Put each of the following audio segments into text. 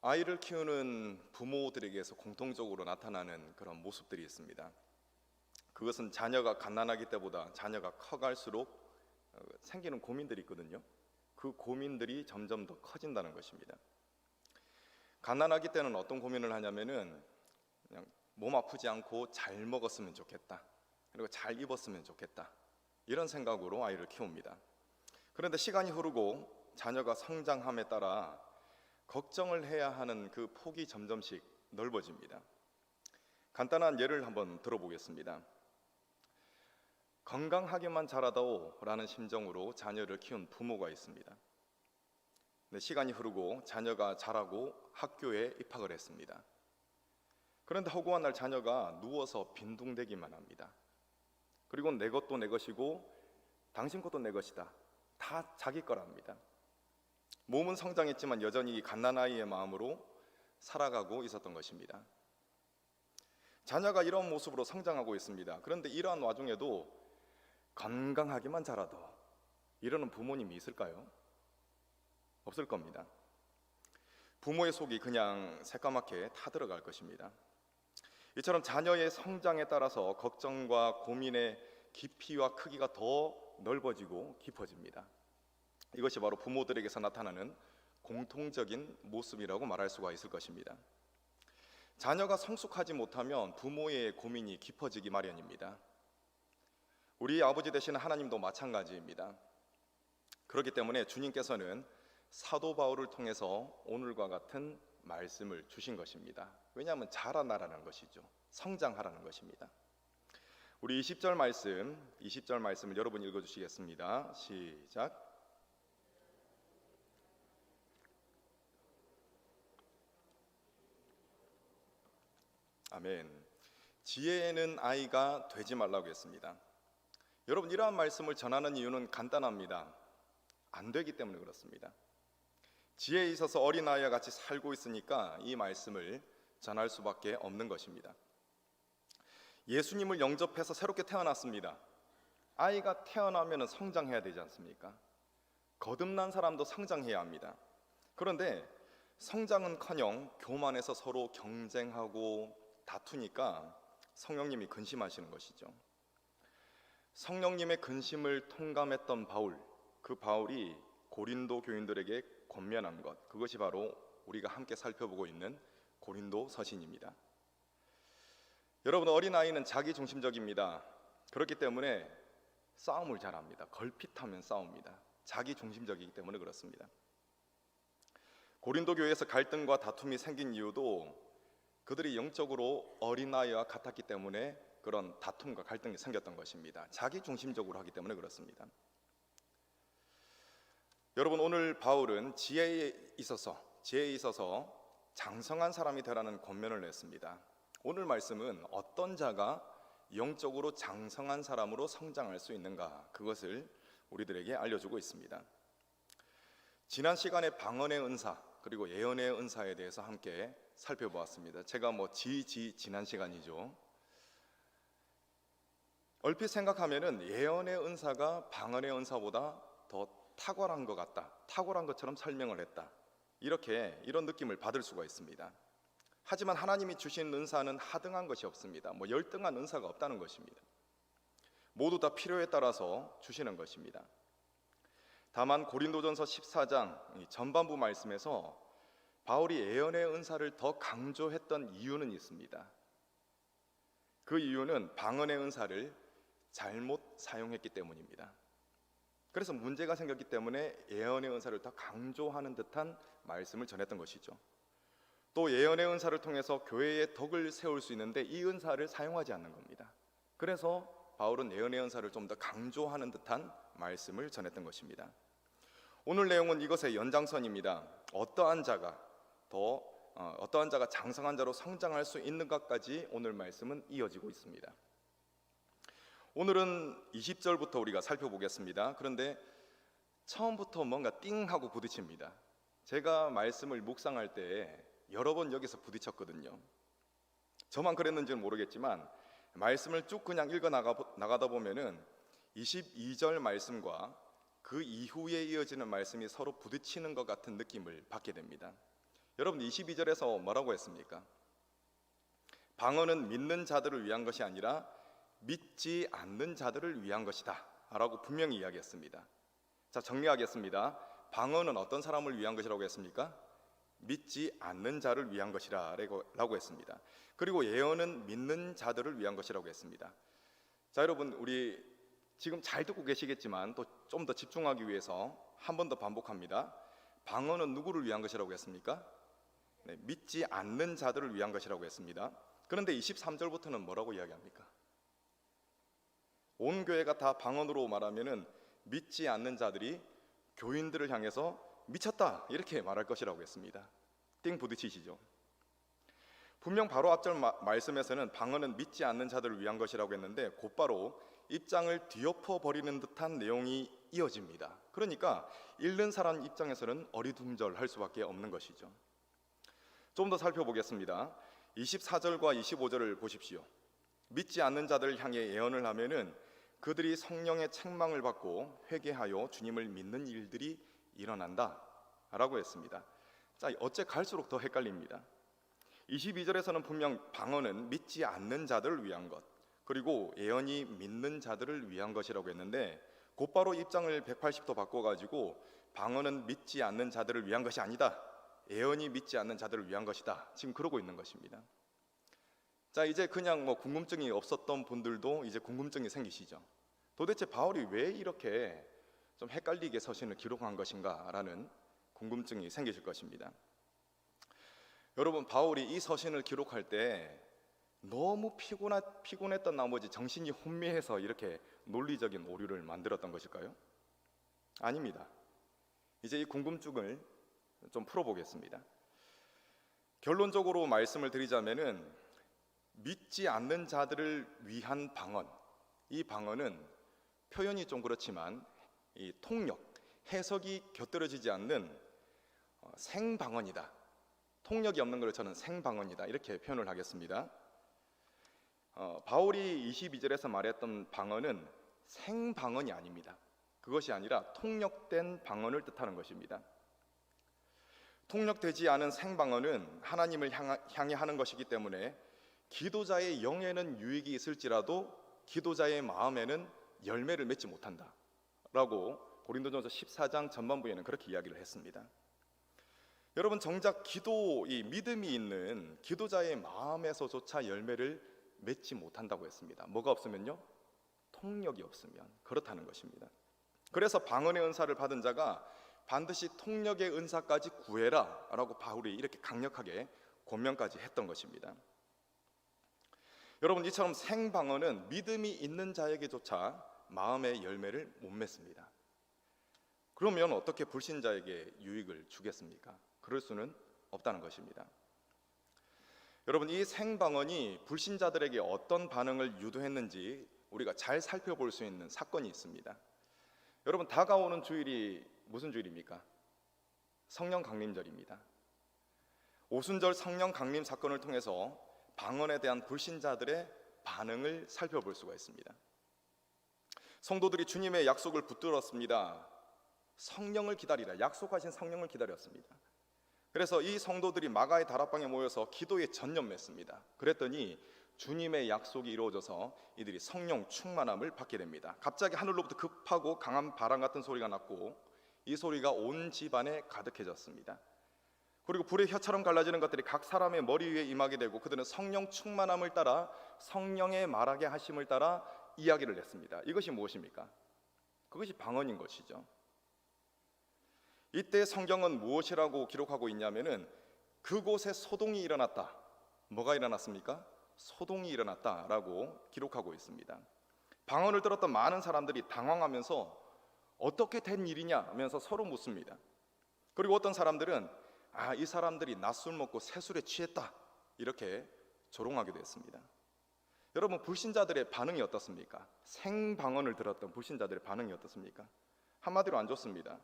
아이를 키우는 부모들에게서 공통적으로 나타나는 그런 모습들이 있습니다. 그것은 자녀가 갓난아기 때보다 자녀가 커갈수록 생기는 고민들이 있거든요. 그 고민들이 점점 더 커진다는 것입니다. 갓난아기 때는 어떤 고민을 하냐면은 그냥 몸 아프지 않고 잘 먹었으면 좋겠다, 그리고 잘 입었으면 좋겠다, 이런 생각으로 아이를 키웁니다. 그런데 시간이 흐르고 자녀가 성장함에 따라 걱정을 해야 하는 그 폭이 점점씩 넓어집니다. 간단한 예를 한번 들어보겠습니다. 건강하게만 자라다오라는 심정으로 자녀를 키운 부모가 있습니다. 시간이 흐르고 자녀가 자라고 학교에 입학을 했습니다. 그런데 허구한 날 자녀가 누워서 빈둥대기만 합니다. 그리고 내 것도 내 것이고 당신 것도 내 것이다, 다 자기 거랍니다. 몸은 성장했지만 여전히 갓난아이의 마음으로 살아가고 있었던 것입니다. 자녀가 이런 모습으로 성장하고 있습니다. 그런데 이러한 와중에도 건강하게만 자라도 이러는 부모님이 있을까요? 없을 겁니다. 부모의 속이 그냥 새까맣게 타들어갈 것입니다. 이처럼 자녀의 성장에 따라서 걱정과 고민의 깊이와 크기가 더 넓어지고 깊어집니다. 이것이 바로 부모들에게서 나타나는 공통적인 모습이라고 말할 수가 있을 것입니다. 자녀가 성숙하지 못하면 부모의 고민이 깊어지기 마련입니다. 우리 아버지 되시는 하나님도 마찬가지입니다. 그렇기 때문에 주님께서는 사도 바울을 통해서 오늘과 같은 말씀을 주신 것입니다. 왜냐하면 자라나라는 것이죠. 성장하라는 것입니다. 우리 20절 말씀을 여러분 읽어주시겠습니다. 시작. 아멘. 지혜에는 아이가 되지 말라고 했습니다. 여러분, 이러한 말씀을 전하는 이유는 간단합니다. 안 되기 때문에 그렇습니다. 지혜에 있어서 어린아이와 같이 살고 있으니까 이 말씀을 전할 수밖에 없는 것입니다. 예수님을 영접해서 새롭게 태어났습니다. 아이가 태어나면 성장해야 되지 않습니까? 거듭난 사람도 성장해야 합니다. 그런데 성장은커녕 교만해서 서로 경쟁하고 다투니까 성령님이 근심하시는 것이죠. 성령님의 근심을 통감했던 그 바울이 고린도 교인들에게 권면한 것, 그것이 바로 우리가 함께 살펴보고 있는 고린도 서신입니다. 여러분, 어린아이는 자기중심적입니다. 그렇기 때문에 싸움을 잘합니다. 걸핏하면 싸웁니다. 자기중심적이기 때문에 그렇습니다. 고린도 교회에서 갈등과 다툼이 생긴 이유도 그들이 영적으로 어린아이와 같았기 때문에 그런 다툼과 갈등이 생겼던 것입니다. 자기중심적으로 하기 때문에 그렇습니다. 여러분, 오늘 바울은 지혜에 있어서 장성한 사람이 되라는 권면을 냈습니다. 오늘 말씀은 어떤 자가 영적으로 장성한 사람으로 성장할 수 있는가, 그것을 우리들에게 알려주고 있습니다. 지난 시간에 방언의 은사 그리고 예언의 은사에 대해서 함께 살펴보았습니다. 제가 지난 시간이죠. 얼핏 생각하면은 예언의 은사가 방언의 은사보다 더 탁월한 것 같다, 탁월한 것처럼 설명을 했다, 이런 느낌을 받을 수가 있습니다. 하지만 하나님이 주신 은사는 하등한 것이 없습니다. 열등한 은사가 없다는 것입니다. 모두 다 필요에 따라서 주시는 것입니다. 다만 고린도전서 14장 전반부 말씀에서 바울이 예언의 은사를 더 강조했던 이유는 있습니다. 그 이유는 방언의 은사를 잘못 사용했기 때문입니다. 그래서 문제가 생겼기 때문에 예언의 은사를 더 강조하는 듯한 말씀을 전했던 것이죠. 또 예언의 은사를 통해서 교회의 덕을 세울 수 있는데 이 은사를 사용하지 않는 겁니다. 그래서 바울은 예언의 은사를 좀 더 강조하는 듯한 말씀을 전했던 것입니다. 오늘 내용은 이것의 연장선입니다. 어떠한 자가 장성한 자로 성장할 수 있는가까지 오늘 말씀은 이어지고 있습니다. 오늘은 20절부터 우리가 살펴보겠습니다. 그런데 처음부터 뭔가 띵하고 부딪힙니다. 제가 말씀을 묵상할 때 여러 번 여기서 부딪혔거든요. 저만 그랬는지는 모르겠지만 말씀을 쭉 그냥 읽어 나가다 보면은 22절 말씀과 그 이후에 이어지는 말씀이 서로 부딪히는 것 같은 느낌을 받게 됩니다. 여러분 22절에서 뭐라고 했습니까? 방언은 믿는 자들을 위한 것이 아니라 믿지 않는 자들을 위한 것이다 라고 분명히 이야기했습니다. 자, 정리하겠습니다. 방언은 어떤 사람을 위한 것이라고 했습니까? 믿지 않는 자를 위한 것이라고 했습니다. 그리고 예언은 믿는 자들을 위한 것이라고 했습니다. 자, 여러분 우리 지금 잘 듣고 계시겠지만 또 좀 더 집중하기 위해서 한 번 더 반복합니다. 방언은 누구를 위한 것이라고 했습니까? 네, 믿지 않는 자들을 위한 것이라고 했습니다. 그런데 23절부터는 뭐라고 이야기합니까? 온 교회가 다 방언으로 말하면은 믿지 않는 자들이 교인들을 향해서 미쳤다 이렇게 말할 것이라고 했습니다. 띵 부딪히시죠? 분명 바로 앞절 말씀에서는 방언은 믿지 않는 자들을 위한 것이라고 했는데 곧바로 입장을 뒤엎어 버리는 듯한 내용이 이어집니다. 그러니까 읽는 사람 입장에서는 어리둥절할 수밖에 없는 것이죠. 좀 더 살펴보겠습니다. 24절과 25절을 보십시오. 믿지 않는 자들을 향해 예언을 하면은 그들이 성령의 책망을 받고 회개하여 주님을 믿는 일들이 일어난다 라고 했습니다. 자, 어째 갈수록 더 헷갈립니다. 22절에서는 분명 방언은 믿지 않는 자들을 위한 것, 그리고 예언이 믿는 자들을 위한 것이라고 했는데 곧바로 입장을 180도 바꿔가지고 방언은 믿지 않는 자들을 위한 것이 아니다, 예언이 믿지 않는 자들을 위한 것이다, 지금 그러고 있는 것입니다. 자, 이제 그냥 궁금증이 없었던 분들도 이제 궁금증이 생기시죠. 도대체 바울이 왜 이렇게 좀 헷갈리게 서신을 기록한 것인가 라는 궁금증이 생기실 것입니다. 여러분, 바울이 이 서신을 기록할 때 너무 피곤했던 나머지 정신이 혼미해서 이렇게 논리적인 오류를 만들었던 것일까요? 아닙니다. 이제 이 궁금증을 좀 풀어보겠습니다. 결론적으로 말씀을 드리자면은 믿지 않는 자들을 위한 방언, 이 방언은 표현이 좀 그렇지만 이 통역, 해석이 곁들여지지 않는 생방언이다. 통역이 없는 걸 저는 생방언이다 이렇게 표현을 하겠습니다. 바울이 22절에서 말했던 방언은 생방언이 아닙니다. 그것이 아니라 통역된 방언을 뜻하는 것입니다. 통역되지 않은 생방언은 하나님을 향해 하는 것이기 때문에 기도자의 영에는 유익이 있을지라도 기도자의 마음에는 열매를 맺지 못한다 라고 고린도전서 14장 전반부에는 그렇게 이야기를 했습니다. 여러분, 정작 이 믿음이 있는 기도자의 마음에서조차 열매를 맺지 못한다고 했습니다. 뭐가 없으면요? 통역이 없으면 그렇다는 것입니다. 그래서 방언의 은사를 받은 자가 반드시 통역의 은사까지 구해라 라고 바울이 이렇게 강력하게 권면까지 했던 것입니다. 여러분, 이처럼 생방언은 믿음이 있는 자에게조차 마음의 열매를 못 맺습니다. 그러면 어떻게 불신자에게 유익을 주겠습니까? 그럴 수는 없다는 것입니다. 여러분, 이 생방언이 불신자들에게 어떤 반응을 유도했는지 우리가 잘 살펴볼 수 있는 사건이 있습니다. 여러분, 다가오는 주일이 무슨 주일입니까? 성령 강림절입니다. 오순절 성령 강림 사건을 통해서 방언에 대한 불신자들의 반응을 살펴볼 수가 있습니다. 성도들이 주님의 약속을 붙들었습니다. 성령을 기다리라, 약속하신 성령을 기다렸습니다. 그래서 이 성도들이 마가의 다락방에 모여서 기도에 전념했습니다. 그랬더니 주님의 약속이 이루어져서 이들이 성령 충만함을 받게 됩니다. 갑자기 하늘로부터 급하고 강한 바람 같은 소리가 났고 이 소리가 온 집안에 가득해졌습니다. 그리고 불의 혀처럼 갈라지는 것들이 각 사람의 머리 위에 임하게 되고 그들은 성령 충만함을 따라 성령의 말하게 하심을 따라 이야기를 했습니다. 이것이 무엇입니까? 그것이 방언인 것이죠. 이때 성경은 무엇이라고 기록하고 있냐면은 그곳에 소동이 일어났다. 뭐가 일어났습니까? 소동이 일어났다라고 기록하고 있습니다. 방언을 들었던 많은 사람들이 당황하면서 어떻게 된 일이냐 하면서 서로 묻습니다. 그리고 어떤 사람들은 이 사람들이 낮술 먹고 새술에 취했다 이렇게 조롱하기도 했습니다. 여러분, 불신자들의 반응이 어떻습니까? 생방언을 들었던 불신자들의 반응이 어떻습니까? 한마디로 안 좋습니다.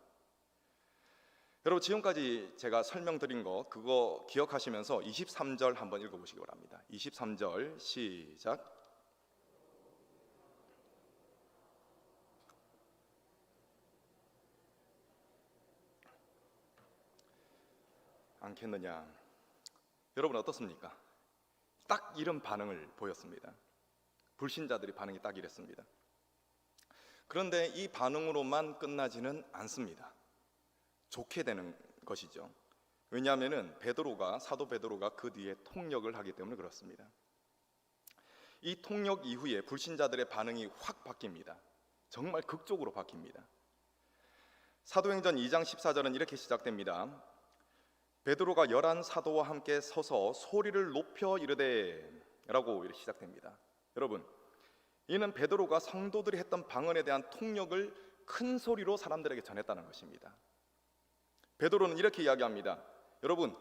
여러분, 지금까지 제가 설명드린 거 그거 기억하시면서 23절 한번 읽어보시기 바랍니다. 23절 시작. 않겠느냐. 여러분 어떻습니까? 딱 이런 반응을 보였습니다. 불신자들의 반응이 딱 이랬습니다. 그런데 이 반응으로만 끝나지는 않습니다. 좋게 되는 것이죠. 왜냐하면 사도 베드로가 그 뒤에 통역을 하기 때문에 그렇습니다. 이 통역 이후에 불신자들의 반응이 확 바뀝니다. 정말 극적으로 바뀝니다. 사도행전 2장 14절은 이렇게 시작됩니다. 베드로가 11 사도와 함께 서서 소리를 높여 이르되 라고 이렇게 시작됩니다. 여러분, 이는 베드로가 성도들이 했던 방언에 대한 통역을 큰 소리로 사람들에게 전했다는 것입니다. 베드로는 이렇게 이야기합니다. 여러분,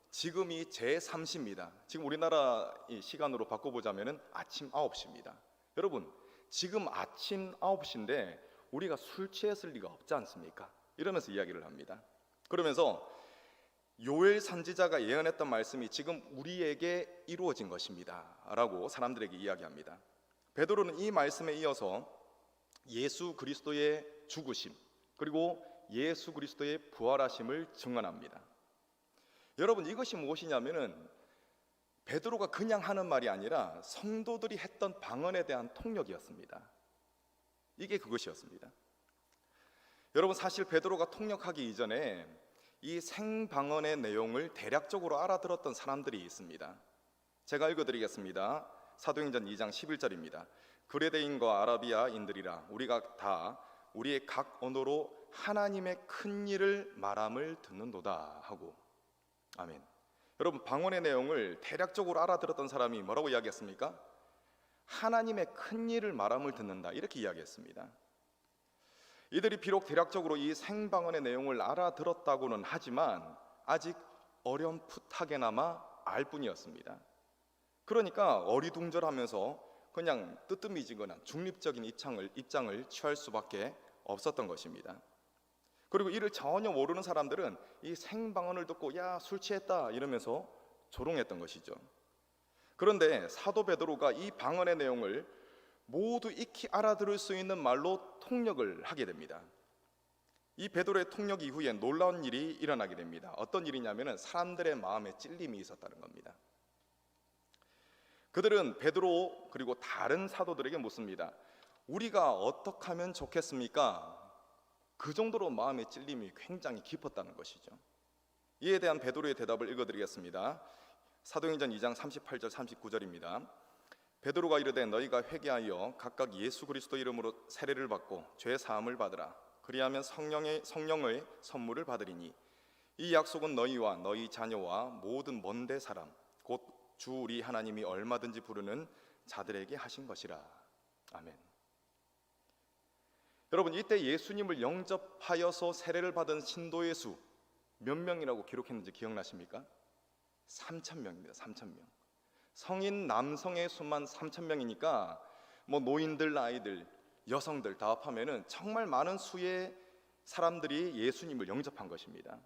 지금이 제3시입니다. 지금 우리나라 시간으로 바꿔보자면 아침 9시입니다. 여러분, 지금 아침 9시인데 우리가 술 취했을 리가 없지 않습니까? 이러면서 이야기를 합니다. 그러면서 요엘 선지자가 예언했던 말씀이 지금 우리에게 이루어진 것입니다 라고 사람들에게 이야기합니다. 베드로는 이 말씀에 이어서 예수 그리스도의 죽으심 그리고 예수 그리스도의 부활하심을 증언합니다. 여러분, 이것이 무엇이냐면은 베드로가 그냥 하는 말이 아니라 성도들이 했던 방언에 대한 통역이었습니다. 이게 그것이었습니다. 여러분, 사실 베드로가 통역하기 이전에 이 생방언의 내용을 대략적으로 알아들었던 사람들이 있습니다. 제가 읽어드리겠습니다. 사도행전 2장 11절입니다. 그레데인과 아라비아인들이라 우리가 다 우리의 각 언어로 하나님의 큰 일을 말함을 듣는도다 하고. 아멘. 여러분, 방언의 내용을 대략적으로 알아들었던 사람이 뭐라고 이야기했습니까? 하나님의 큰 일을 말함을 듣는다, 이렇게 이야기했습니다. 이들이 비록 대략적으로 이 생방언의 내용을 알아들었다고는 하지만 아직 어렴풋하게나마 알 뿐이었습니다. 그러니까 어리둥절하면서 그냥 뜨뜻미지근한 중립적인 입장을 취할 수밖에 없었던 것입니다. 그리고 이를 전혀 모르는 사람들은 이 생방언을 듣고 야, 술 취했다 이러면서 조롱했던 것이죠. 그런데 사도 베드로가 이 방언의 내용을 모두 익히 알아들을 수 있는 말로 통역을 하게 됩니다. 이 베드로의 통역 이후에 놀라운 일이 일어나게 됩니다. 어떤 일이냐면 사람들의 마음에 찔림이 있었다는 겁니다. 그들은 베드로 그리고 다른 사도들에게 묻습니다. 우리가 어떻게 하면 좋겠습니까? 그 정도로 마음의 찔림이 굉장히 깊었다는 것이죠. 이에 대한 베드로의 대답을 읽어드리겠습니다. 사도행전 2장 38절 39절입니다. 베드로가 이르되 너희가 회개하여 각각 예수 그리스도 이름으로 세례를 받고 죄 사함을 받으라. 그리하면 성령의 선물을 받으리니 이 약속은 너희와 너희 자녀와 모든 먼데 사람 곧 주 우리 하나님이 얼마든지 부르는 자들에게 하신 것이라. 아멘. 여러분, 이때 예수님을 영접하여서 세례를 받은 신도의 수 몇 명이라고 기록했는지 기억나십니까? 3,000명입니다. 3,000명. 성인 남성의 수만 3,000명이니까 뭐 노인들, 아이들, 여성들 다 합하면은 정말 많은 수의 사람들이 예수님을 영접한 것입니다.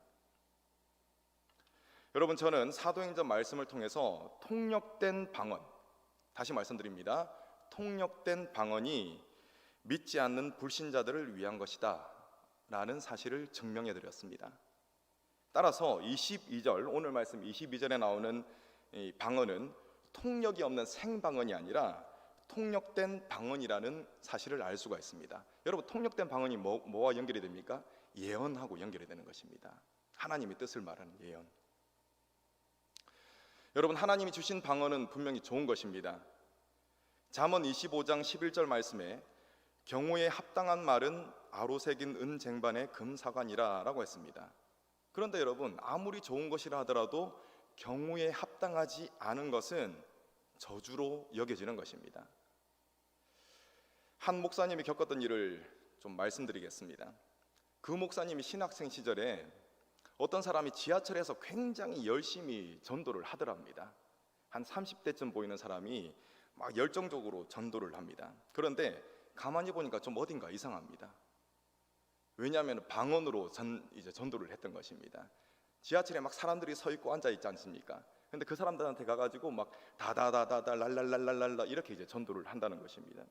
여러분, 저는 사도행전 말씀을 통해서 통역된 방언, 다시 말씀드립니다. 통역된 방언이 믿지 않는 불신자들을 위한 것이다 라는 사실을 증명해 드렸습니다. 따라서 22절, 오늘 말씀 22절에 나오는 이 방언은 통역이 없는 생방언이 아니라 통역된 방언이라는 사실을 알 수가 있습니다. 여러분, 통역된 방언이 뭐와 연결이 됩니까? 예언하고 연결이 되는 것입니다. 하나님의 뜻을 말하는 예언. 여러분, 하나님이 주신 방언은 분명히 좋은 것입니다. 잠언 25장 11절 말씀에 경우에 합당한 말은 아로새긴 은 쟁반의 금사관이라 라고 했습니다. 그런데 여러분, 아무리 좋은 것이라 하더라도 경우에 합당하지 않은 것은 저주로 여겨지는 것입니다. 한 목사님이 겪었던 일을 좀 말씀드리겠습니다. 그 목사님이 신학생 시절에 어떤 사람이 지하철에서 굉장히 열심히 전도를 하더랍니다. 한 30대쯤 보이는 사람이 막 열정적으로 전도를 합니다. 그런데 가만히 보니까 좀 어딘가 이상합니다. 왜냐하면 방언으로 전도를 했던 것입니다. 지하철에 막 사람들이 서 있고 앉아 있지 않습니까? 근데 그 사람들한테 가가지고 막 다다다다다 랄랄랄랄랄라 이렇게 전도를 한다는 것입니다.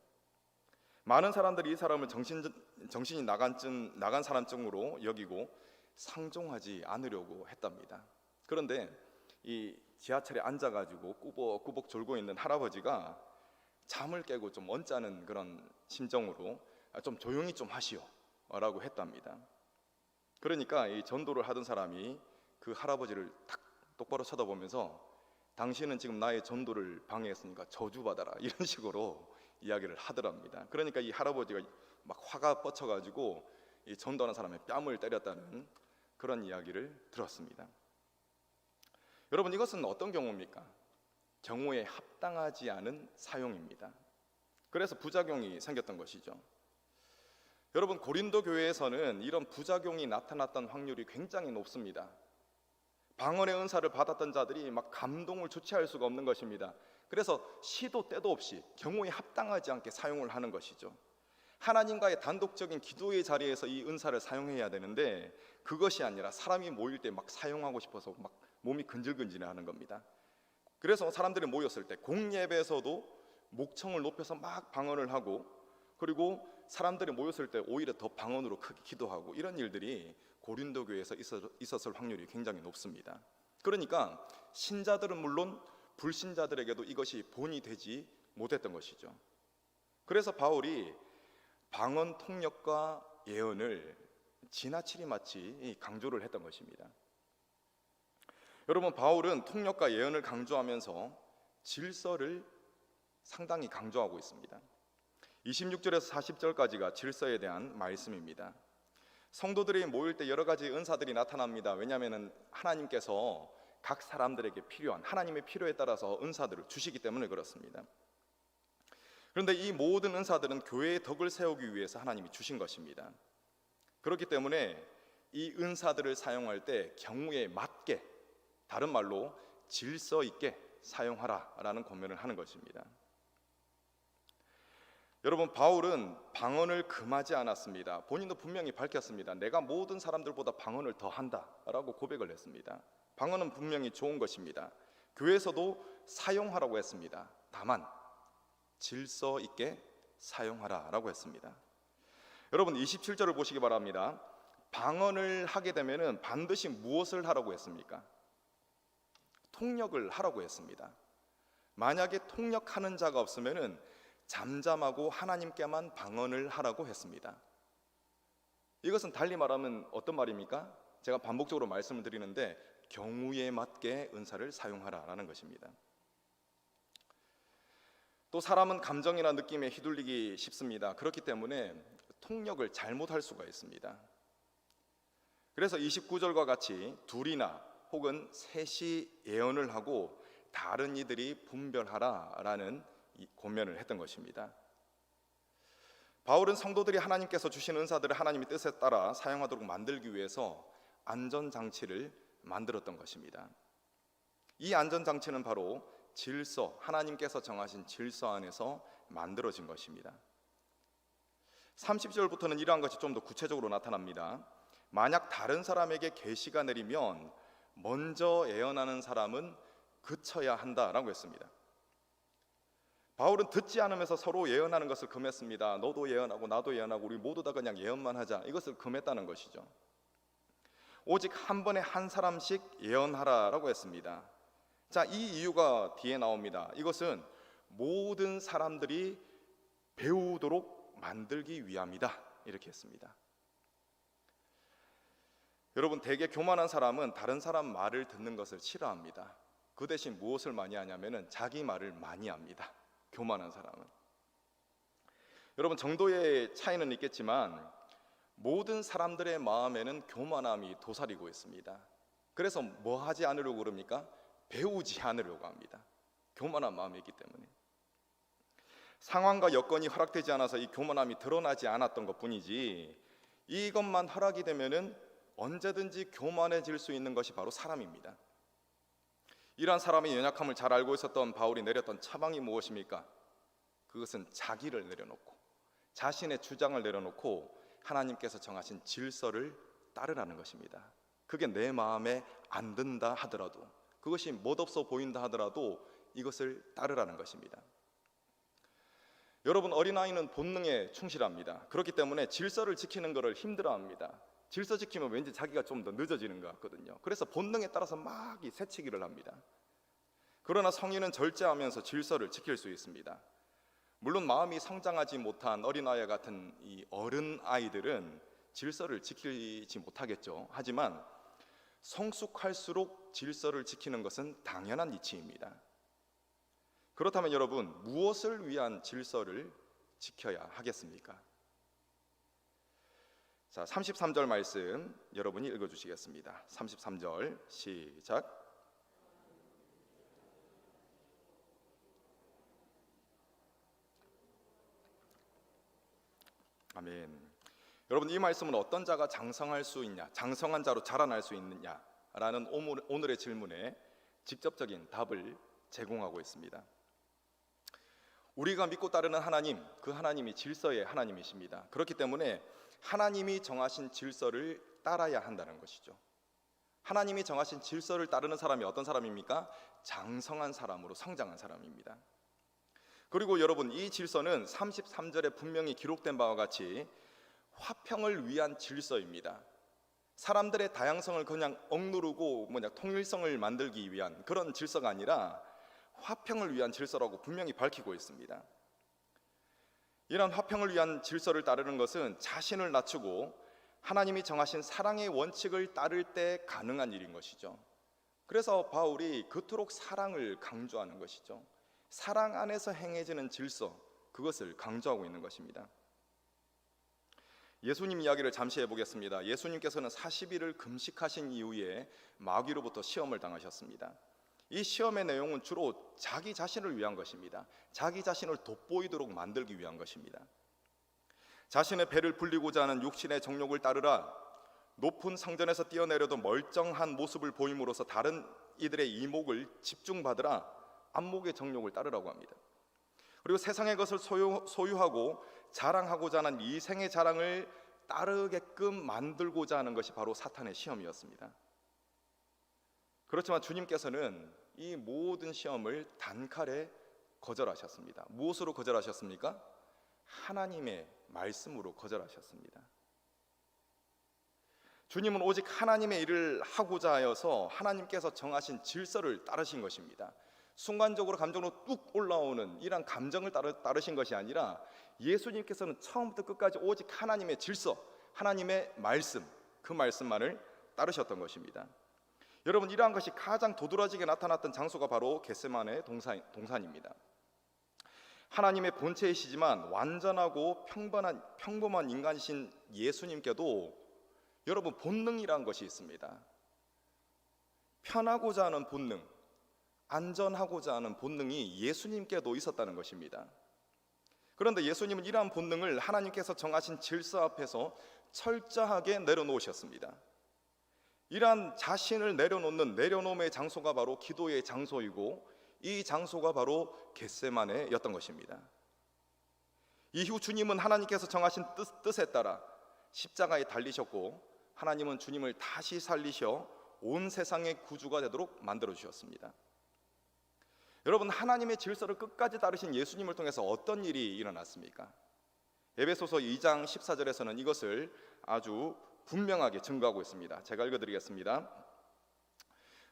많은 사람들이 이 사람을 정신이 나간 사람쯤으로 여기고 상종하지 않으려고 했답니다. 그런데 이 지하철에 앉아가지고 꾸벅꾸벅 졸고 있는 할아버지가 잠을 깨고 좀 언짢은 그런 심정으로 좀 조용히 좀 하시오 라고 했답니다. 그러니까 이 전도를 하던 사람이 그 할아버지를 탁 똑바로 쳐다보면서 당신은 지금 나의 전도를 방해했으니까 저주받아라 이런 식으로 이야기를 하더랍니다. 그러니까 이 할아버지가 막 화가 뻗쳐가지고 이 전도하는 사람의 뺨을 때렸다는 그런 이야기를 들었습니다. 여러분, 이것은 어떤 경우입니까? 경우에 합당하지 않은 사용입니다. 그래서 부작용이 생겼던 것이죠. 여러분, 고린도 교회에서는 이런 부작용이 나타났던 확률이 굉장히 높습니다. 방언의 은사를 받았던 자들이 막 감동을 주체할 수가 없는 것입니다. 그래서 시도 때도 없이 경우에 합당하지 않게 사용을 하는 것이죠. 하나님과의 단독적인 기도의 자리에서 이 은사를 사용해야 되는데 그것이 아니라 사람이 모일 때 막 사용하고 싶어서 막 몸이 근질근질하는 겁니다. 그래서 사람들이 모였을 때 공예배에서도 목청을 높여서 막 방언을 하고, 그리고 사람들이 모였을 때 오히려 더 방언으로 크게 기도하고, 이런 일들이 고린도 교회에서 있었을 확률이 굉장히 높습니다. 그러니까 신자들은 물론 불신자들에게도 이것이 본이 되지 못했던 것이죠. 그래서 바울이 방언 통역과 예언을 지나치게 마치 강조를 했던 것입니다. 여러분, 바울은 통역과 예언을 강조하면서 질서를 상당히 강조하고 있습니다. 26절에서 40절까지가 질서에 대한 말씀입니다. 성도들이 모일 때 여러 가지 은사들이 나타납니다. 왜냐하면 하나님께서 각 사람들에게 필요한 하나님의 필요에 따라서 은사들을 주시기 때문에 그렇습니다. 그런데 이 모든 은사들은 교회의 덕을 세우기 위해서 하나님이 주신 것입니다. 그렇기 때문에 이 은사들을 사용할 때 경우에 맞게, 다른 말로 질서 있게 사용하라라는 권면을 하는 것입니다. 여러분, 바울은 방언을 금하지 않았습니다. 본인도 분명히 밝혔습니다. 내가 모든 사람들보다 방언을 더 한다라고 고백을 했습니다. 방언은 분명히 좋은 것입니다. 교회에서도 사용하라고 했습니다. 다만 질서 있게 사용하라라고 했습니다. 여러분, 27절을 보시기 바랍니다. 방언을 하게 되면은 반드시 무엇을 하라고 했습니까? 통역을 하라고 했습니다. 만약에 통역하는 자가 없으면은 잠잠하고 하나님께만 방언을 하라고 했습니다. 이것은 달리 말하면 어떤 말입니까? 제가 반복적으로 말씀을 드리는데 경우에 맞게 은사를 사용하라라는 것입니다. 또 사람은 감정이나 느낌에 휘둘리기 쉽습니다. 그렇기 때문에 통역을 잘못할 수가 있습니다. 그래서 29절과 같이 둘이나 혹은 셋이 예언을 하고 다른 이들이 분별하라라는 권면을 했던 것입니다. 바울은 성도들이 하나님께서 주신 은사들을 하나님의 뜻에 따라 사용하도록 만들기 위해서 안전장치를 만들었던 것입니다. 이 안전장치는 바로 질서, 하나님께서 정하신 질서 안에서 만들어진 것입니다. 30절부터는 이러한 것이 좀 더 구체적으로 나타납니다. 만약 다른 사람에게 계시가 내리면 먼저 예언하는 사람은 그쳐야 한다라고 했습니다. 바울은 듣지 않으면서 서로 예언하는 것을 금했습니다. 너도 예언하고 나도 예언하고 우리 모두 다 그냥 예언만 하자, 이것을 금했다는 것이죠. 오직 한 번에 한 사람씩 예언하라라고 했습니다. 자, 이 이유가 뒤에 나옵니다. 이것은 모든 사람들이 배우도록 만들기 위함이다, 이렇게 했습니다. 여러분, 대개 교만한 사람은 다른 사람 말을 듣는 것을 싫어합니다. 그 대신 무엇을 많이 하냐면은 자기 말을 많이 합니다. 교만한 사람은. 여러분, 정도의 차이는 있겠지만 모든 사람들의 마음에는 교만함이 도사리고 있습니다. 그래서 뭐 하지 않으려고 그럽니까? 배우지 않으려고 합니다. 교만한 마음이 있기 때문에. 상황과 여건이 허락되지 않아서 이 교만함이 드러나지 않았던 것뿐이지, 이것만 허락이 되면은 언제든지 교만해질 수 있는 것이 바로 사람입니다. 이러한 사람의 연약함을 잘 알고 있었던 바울이 내렸던 처방이 무엇입니까? 그것은 자기를 내려놓고, 자신의 주장을 내려놓고 하나님께서 정하신 질서를 따르라는 것입니다. 그게 내 마음에 안 든다 하더라도, 그것이 멋없어 보인다 하더라도 이것을 따르라는 것입니다. 여러분, 어린아이는 본능에 충실합니다. 그렇기 때문에 질서를 지키는 것을 힘들어합니다. 질서 지키면 왠지 자기가 좀 더 늦어지는 것 같거든요. 그래서 본능에 따라서 막 이 새치기를 합니다. 그러나 성인은 절제하면서 질서를 지킬 수 있습니다. 물론 마음이 성장하지 못한 어린아이 같은 이 어른 아이들은 질서를 지키지 못하겠죠. 하지만 성숙할수록 질서를 지키는 것은 당연한 이치입니다. 그렇다면 여러분, 무엇을 위한 질서를 지켜야 하겠습니까? 자, 33절 말씀 여러분이 읽어주시겠습니다. 33절 시작. 아멘. 여러분, 이 말씀은 어떤 자가 장성할 수 있냐, 장성한 자로 자라날 수 있느냐라는 오늘의 질문에 직접적인 답을 제공하고 있습니다. 우리가 믿고 따르는 하나님, 그 하나님이 질서의 하나님이십니다. 그렇기 때문에 하나님이 정하신 질서를 따라야 한다는 것이죠. 하나님이 정하신 질서를 따르는 사람이 어떤 사람입니까? 장성한 사람으로 성장한 사람입니다. 그리고 여러분, 이 질서는 33절에 분명히 기록된 바와 같이 화평을 위한 질서입니다. 사람들의 다양성을 그냥 억누르고 통일성을 만들기 위한 그런 질서가 아니라 화평을 위한 질서라고 분명히 밝히고 있습니다. 이런 화평을 위한 질서를 따르는 것은 자신을 낮추고 하나님이 정하신 사랑의 원칙을 따를 때 가능한 일인 것이죠. 그래서 바울이 그토록 사랑을 강조하는 것이죠. 사랑 안에서 행해지는 질서, 그것을 강조하고 있는 것입니다. 예수님 이야기를 잠시 해보겠습니다. 예수님께서는 40일을 금식하신 이후에 마귀로부터 시험을 당하셨습니다. 이 시험의 내용은 주로 자기 자신을 위한 것입니다. 자기 자신을 돋보이도록 만들기 위한 것입니다. 자신의 배를 불리고자 하는 육신의 정욕을 따르라. 높은 성전에서 뛰어내려도 멀쩡한 모습을 보임으로써 다른 이들의 이목을 집중받으라. 안목의 정욕을 따르라고 합니다. 그리고 세상의 것을 소유하고 자랑하고자 하는 이생의 자랑을 따르게끔 만들고자 하는 것이 바로 사탄의 시험이었습니다. 그렇지만 주님께서는 이 모든 시험을 단칼에 거절하셨습니다. 무엇으로 거절하셨습니까? 하나님의 말씀으로 거절하셨습니다. 주님은 오직 하나님의 일을 하고자 하여서 하나님께서 정하신 질서를 따르신 것입니다. 순간적으로 감정으로 뚝 올라오는 이런 감정을 따르신 것이 아니라 예수님께서는 처음부터 끝까지 오직 하나님의 질서, 하나님의 말씀, 그 말씀만을 따르셨던 것입니다. 여러분, 이러한 것이 가장 도드라지게 나타났던 장소가 바로 겟세마네 동산입니다. 하나님의 본체이시지만 완전하고 평범한 인간이신 예수님께도 여러분, 본능이라는 것이 있습니다. 편하고자 하는 본능, 안전하고자 하는 본능이 예수님께도 있었다는 것입니다. 그런데 예수님은 이러한 본능을 하나님께서 정하신 질서 앞에서 철저하게 내려놓으셨습니다. 이러한 자신을 내려놓음의 장소가 바로 기도의 장소이고 이 장소가 바로 겟세마네였던 것입니다. 이후 주님은 하나님께서 정하신 뜻에 따라 십자가에 달리셨고 하나님은 주님을 다시 살리셔 온 세상의 구주가 되도록 만들어 주셨습니다. 여러분, 하나님의 질서를 끝까지 따르신 예수님을 통해서 어떤 일이 일어났습니까? 에베소서 2장 14절에서는 이것을 아주 분명하게 증거하고 있습니다. 제가 읽어드리겠습니다.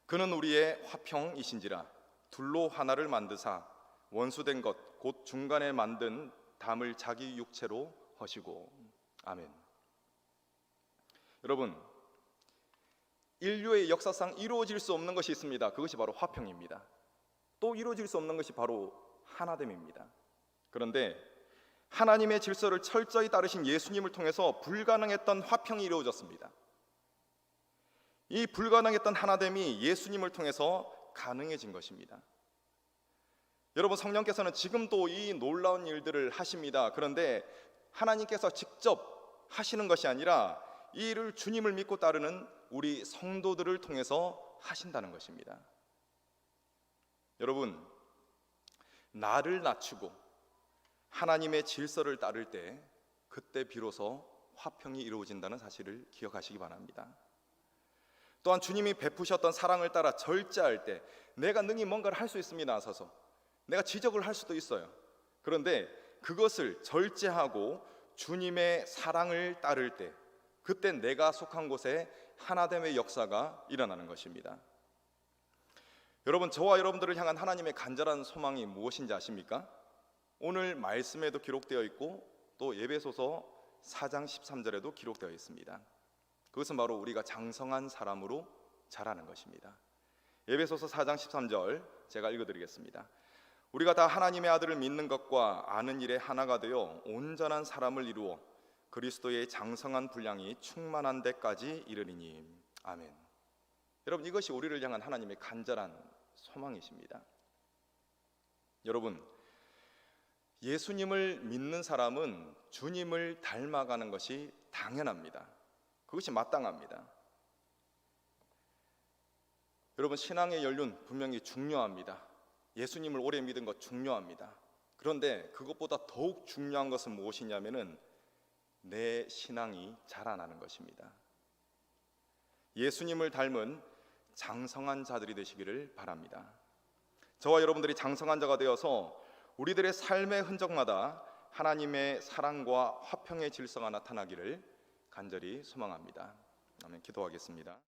그는 우리의 화평이신지라 둘로 하나를 만드사 원수된 것 곧 중간에 만든 담을 자기 육체로 허시고. 아멘. 여러분, 인류의 역사상 이루어질 수 없는 것이 있습니다. 그것이 바로 화평입니다. 또 이루어질 수 없는 것이 바로 하나됨입니다. 그런데 하나님의 질서를 철저히 따르신 예수님을 통해서 불가능했던 화평이 이루어졌습니다. 이 불가능했던 하나됨이 예수님을 통해서 가능해진 것입니다. 여러분, 성령께서는 지금도 이 놀라운 일들을 하십니다. 그런데 하나님께서 직접 하시는 것이 아니라 이 일을 주님을 믿고 따르는 우리 성도들을 통해서 하신다는 것입니다. 여러분, 나를 낮추고 하나님의 질서를 따를 때 그때 비로소 화평이 이루어진다는 사실을 기억하시기 바랍니다. 또한 주님이 베푸셨던 사랑을 따라 절제할 때 내가 능히 뭔가를 할 수 있습니다. 나서서 내가 지적을 할 수도 있어요. 그런데 그것을 절제하고 주님의 사랑을 따를 때 그때 내가 속한 곳에 하나됨의 역사가 일어나는 것입니다. 여러분, 저와 여러분들을 향한 하나님의 간절한 소망이 무엇인지 아십니까? 오늘 말씀에도 기록되어 있고 또 에베소서 4장 13절에도 기록되어 있습니다. 그것은 바로 우리가 장성한 사람으로 자라는 것입니다. 에베소서 4장 13절 제가 읽어드리겠습니다. 우리가 다 하나님의 아들을 믿는 것과 아는 일에 하나가 되어 온전한 사람을 이루어 그리스도의 장성한 분량이 충만한 데까지 이르리니. 아멘. 여러분, 이것이 우리를 향한 하나님의 간절한 소망이십니다. 여러분, 예수님을 믿는 사람은 주님을 닮아가는 것이 당연합니다. 그것이 마땅합니다. 여러분, 신앙의 연륜 분명히 중요합니다. 예수님을 오래 믿은 것 중요합니다. 그런데 그것보다 더욱 중요한 것은 무엇이냐면은 내 신앙이 자라나는 것입니다. 예수님을 닮은 장성한 자들이 되시기를 바랍니다. 저와 여러분들이 장성한 자가 되어서 우리들의 삶의 흔적마다 하나님의 사랑과 화평의 질서가 나타나기를 간절히 소망합니다. 아멘. 기도하겠습니다.